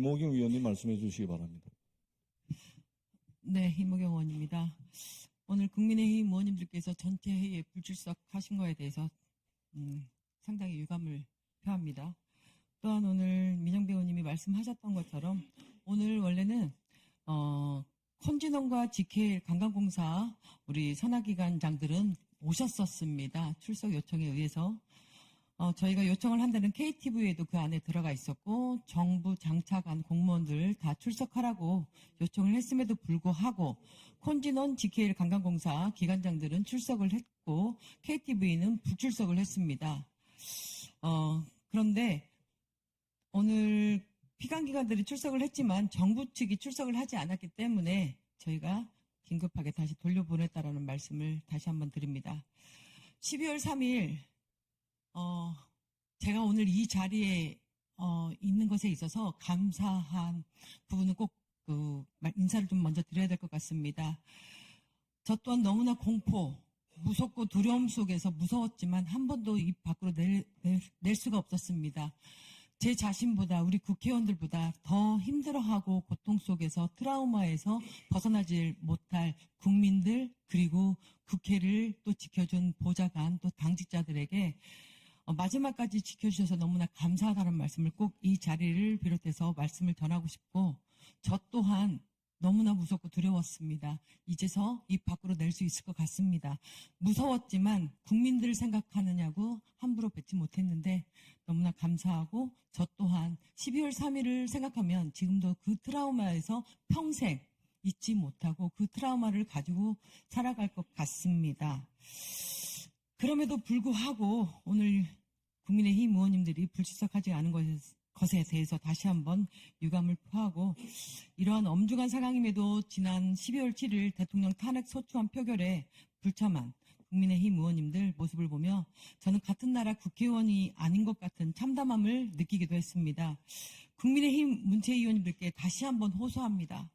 이모경 의원님 말씀해 주시기 바랍니다. 네, 이모경 의원입니다. 오늘 국민의힘 의원님들께서 전체 회의에 불출석하신 거에 대해서 상당히 유감을 표합니다. 또한 오늘 민영배 의원님이 말씀하셨던 것처럼 오늘 원래는 콘진원과 GK 관광공사 우리 선화기관장들은 오셨었습니다. 출석 요청에 의해서. 저희가 요청을 한다는 KTV에도 그 안에 들어가 있었고 정부 장차관 공무원들 다 출석하라고 요청을 했음에도 불구하고 콘진원 GKL 관광공사 기관장들은 출석을 했고 KTV는 불출석을 했습니다. 그런데 오늘 피감기관들이 출석을 했지만 정부 측이 출석을 하지 않았기 때문에 저희가 긴급하게 다시 돌려보냈다라는 말씀을 다시 한번 드립니다. 12월 3일 제가 오늘 이 자리에 있는 것에 있어서 감사한 부분은 꼭 인사를 좀 먼저 드려야 될 것 같습니다. 저 또한 너무나 공포, 무섭고 두려움 속에서 무서웠지만 한 번도 입 밖으로 낼 수가 없었습니다. 제 자신보다 우리 국회의원들보다 더 힘들어하고 고통 속에서 트라우마에서 벗어나질 못할 국민들 그리고 국회를 또 지켜준 보좌관 또 당직자들에게 마지막까지 지켜주셔서 너무나 감사하다는 말씀을 꼭 이 자리를 비롯해서 말씀을 전하고 싶고 저 또한 너무나 무섭고 두려웠습니다. 이제서 입 밖으로 낼 수 있을 것 같습니다. 무서웠지만 국민들을 생각하느냐고 함부로 뱉지 못했는데 너무나 감사하고 저 또한 12월 3일을 생각하면 지금도 그 트라우마에서 평생 잊지 못하고 그 트라우마를 가지고 살아갈 것 같습니다. 그럼에도 불구하고 오늘 국민의힘 의원님들이 불출석하지 않은 것에 대해서 다시 한번 유감을 표하고 이러한 엄중한 상황임에도 지난 12월 7일 대통령 탄핵 소추안 표결에 불참한 국민의힘 의원님들 모습을 보며 저는 같은 나라 국회의원이 아닌 것 같은 참담함을 느끼기도 했습니다. 국민의힘 문체위원님들께 다시 한번 호소합니다.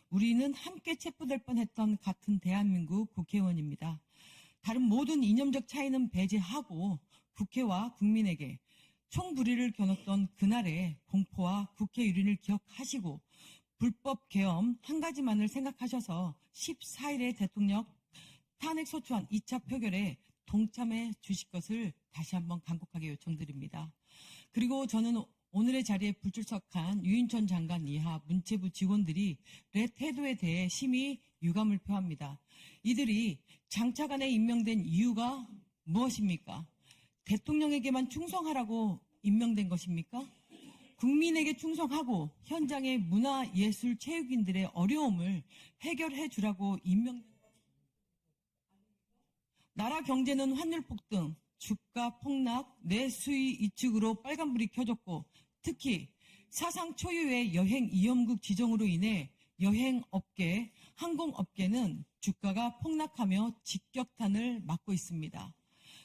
우리는 함께 체포될 뻔했던 같은 대한민국 국회의원입니다. 다른 모든 이념적 차이는 배제하고 국회와 국민에게 총불의를 겨눴던 그날의 공포와 국회 유린을 기억하시고 불법 계엄 한 가지만을 생각하셔서 14일에 대통령 탄핵소추안 2차 표결에 동참해 주실 것을 다시 한번 간곡하게 요청드립니다. 그리고 저는 오늘의 자리에 불출석한 유인천 장관 이하 문체부 직원들의 태도에 대해 심히 유감을 표합니다. 이들이 장차관에 임명된 이유가 무엇입니까? 대통령에게만 충성하라고 임명된 것입니까? 국민에게 충성하고 현장의 문화, 예술, 체육인들의 어려움을 해결해 주라고 임명된 나라 경제는 환율 폭등, 주가 폭락, 내수위 이축으로 빨간불이 켜졌고 특히 사상 초유의 여행 이염국 지정으로 인해 여행업계, 항공업계는 주가가 폭락하며 직격탄을 맞고 있습니다.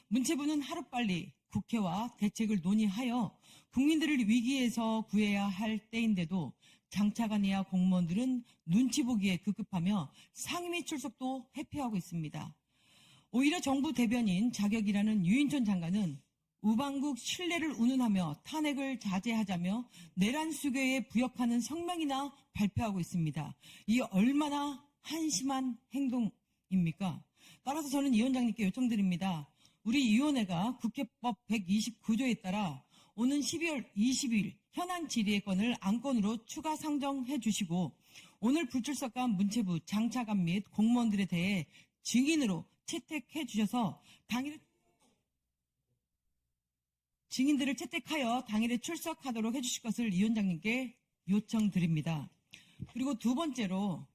문체부는 하루빨리 국회와 대책을 논의하여 국민들을 위기에서 구해야 할 때인데도 장차관이야 공무원들은 눈치 보기에 급급하며 상임위 출석도 회피하고 있습니다. 오히려 정부 대변인 자격이라는 유인천 장관은 우방국 신뢰를 운운하며 탄핵을 자제하자며 내란 수교에 부역하는 성명이나 발표하고 있습니다. 이게 얼마나 한심한 행동입니까? 따라서 저는 이 위원장님께 요청드립니다. 우리 위원회가 국회법 129조에 따라 오는 12월 20일 현안 질의권을 안건으로 추가 상정해 주시고 오늘 불출석한 문체부 장차관 및 공무원들에 대해 증인으로 채택해 주셔서 증인들을 채택하여 당일에 출석하도록 해주실 것을 이 위원장님께 요청드립니다. 그리고 두 번째로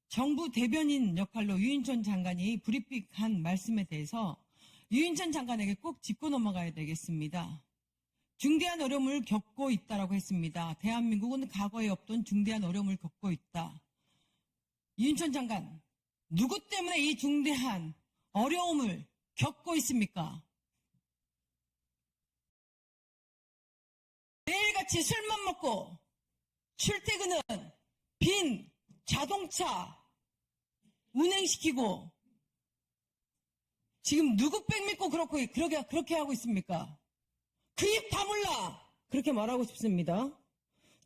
정부 대변인 역할로 유인천 장관이 브리핑한 말씀에 대해서 유인천 장관에게 꼭 짚고 넘어가야 되겠습니다. 중대한 어려움을 겪고 있다라고 했습니다. 대한민국은 과거에 없던 중대한 어려움을 겪고 있다. 유인천 장관, 누구 때문에 이 중대한 어려움을 겪고 있습니까? 매일같이 술만 먹고 출퇴근은 빈 자동차 운행시키고 지금 누구 백 믿고 그렇게 하고 있습니까? 그 입 다물라! 그렇게 말하고 싶습니다.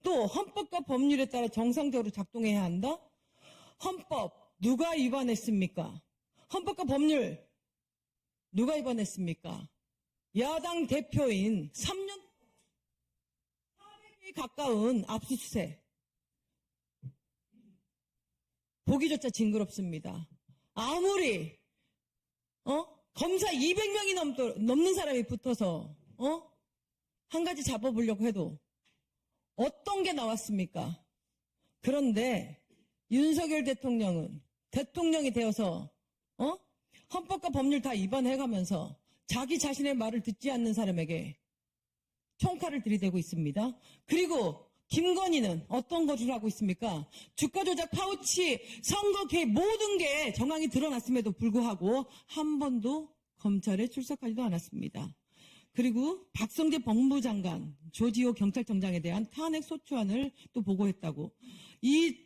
또 헌법과 법률에 따라 정상적으로 작동해야 한다? 헌법 누가 위반했습니까? 헌법과 법률 누가 위반했습니까? 야당 대표인 3년 400에 가까운 압수수색. 보기조차 징그럽습니다. 아무리 검사 200명이 넘는 사람이 붙어서 한 가지 잡아보려고 해도 어떤 게 나왔습니까? 그런데 윤석열 대통령은 대통령이 되어서 헌법과 법률 다 위반해가면서 자기 자신의 말을 듣지 않는 사람에게 총칼을 들이대고 있습니다. 그리고 김건희는 어떤 거를 하고 있습니까? 주가 조작, 파우치, 선거 개입 모든 게 정황이 드러났음에도 불구하고 한 번도 검찰에 출석하지도 않았습니다. 그리고 박성재 법무장관, 조지호 경찰청장에 대한 탄핵 소추안을 또 보고했다고. 이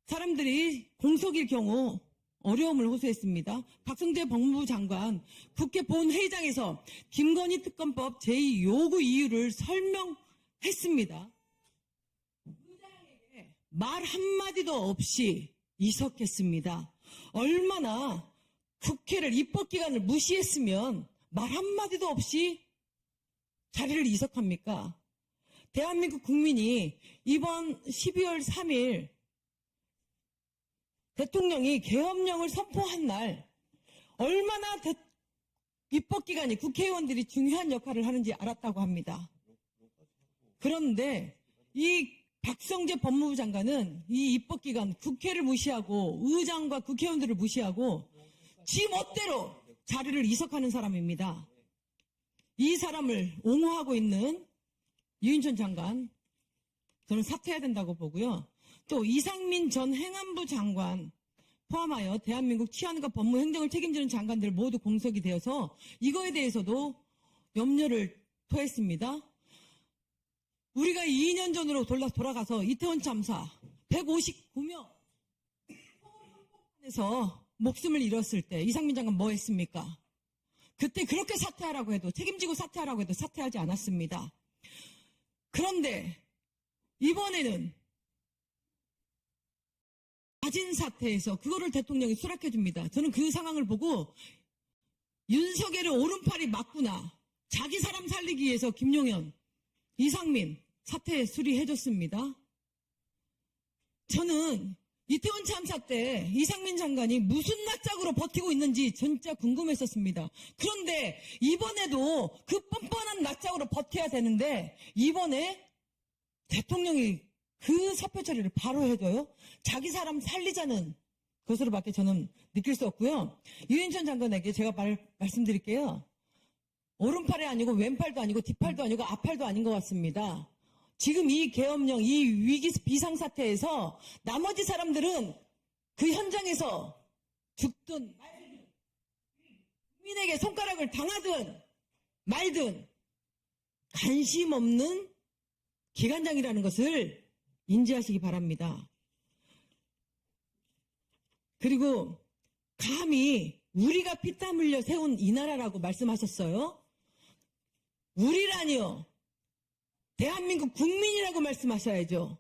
사람들이 공석일 경우 어려움을 호소했습니다. 박성재 법무장관 국회 본회의장에서 김건희 특검법 제2 요구 이유를 설명했습니다. 의장에게 말 한마디도 없이 이석했습니다. 얼마나 국회를 입법기관을 무시했으면 말 한마디도 없이 자리를 이석합니까? 대한민국 국민이 이번 12월 3일 대통령이 계엄령을 선포한 날 얼마나 입법기관이 국회의원들이 중요한 역할을 하는지 알았다고 합니다. 그런데 이 박성재 법무부 장관은 이 입법기관 국회를 무시하고 의장과 국회의원들을 무시하고 지 멋대로 자리를 이석하는 사람입니다. 이 사람을 옹호하고 있는 유인천 장관, 저는 사퇴해야 된다고 보고요. 또 이상민 전 행안부 장관 포함하여 대한민국 치안과 법무 행정을 책임지는 장관들 모두 공석이 되어서 이거에 대해서도 염려를 토했습니다. 우리가 2년 전으로 돌아가서 이태원 참사 159명 에서 목숨을 잃었을 때 이상민 장관 뭐 했습니까? 그때 그렇게 사퇴하라고 해도 책임지고 사퇴하라고 해도 사퇴하지 않았습니다. 그런데 이번에는 가진 사태에서 그거를 대통령이 수락해 줍니다. 저는 그 상황을 보고 윤석열의 오른팔이 맞구나. 자기 사람 살리기 위해서 김용현, 이상민 사퇴 수리해 줬습니다. 저는 이태원 참사 때 이상민 장관이 무슨 낯짝으로 버티고 있는지 진짜 궁금했었습니다. 그런데 이번에도 그 뻔뻔한 낯짝으로 버텨야 되는데 이번에 대통령이 그 사표 처리를 바로 해줘요? 자기 사람 살리자는 것으로밖에 저는 느낄 수 없고요. 유인천 장관에게 제가 말씀드릴게요. 오른팔이 아니고 왼팔도 아니고 뒷팔도 아니고 앞팔도 아닌 것 같습니다. 지금 이 계엄령, 이 위기 비상사태에서 나머지 사람들은 그 현장에서 죽든 말든 국민에게 손가락을 당하든 말든 관심 없는 기관장이라는 것을 인지하시기 바랍니다. 그리고 감히 우리가 피땀 흘려 세운 이 나라라고 말씀하셨어요. 우리라니요. 대한민국 국민이라고 말씀하셔야죠.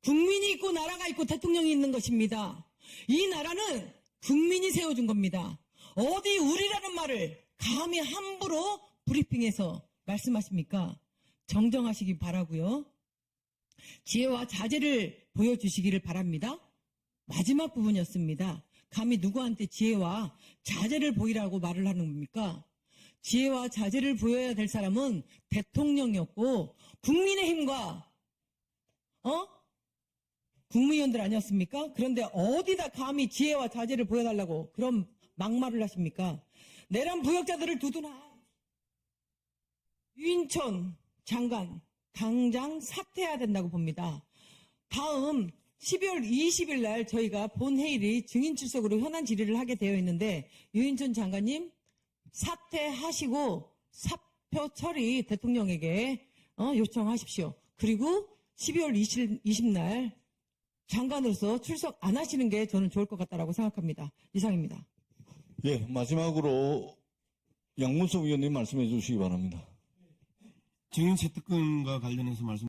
국민이 있고 나라가 있고 대통령이 있는 것입니다. 이 나라는 국민이 세워준 겁니다. 어디 우리라는 말을 감히 함부로 브리핑에서 말씀하십니까? 정정하시기 바라고요. 지혜와 자제를 보여주시기를 바랍니다. 마지막 부분이었습니다. 감히 누구한테 지혜와 자제를 보이라고 말을 하는 겁니까? 지혜와 자제를 보여야 될 사람은 대통령이었고 국민의힘과 국무위원들 아니었습니까? 그런데 어디다 감히 지혜와 자제를 보여달라고 그런 막말을 하십니까? 내란 부역자들을 두둔한 유인천 장관 당장 사퇴해야 된다고 봅니다. 다음 12월 20일 날 저희가 본회의를 증인 출석으로 현안 질의를 하게 되어 있는데 유인천 장관님 사퇴하시고 사표 처리 대통령에게 요청하십시오. 그리고 12월 20날 장관으로서 출석 안 하시는 게 저는 좋을 것 같다라고 생각합니다. 이상입니다. 예, 마지막으로 양문석 위원님 말씀해 주시기 바랍니다. 정윤 채택권과 관련해서 말씀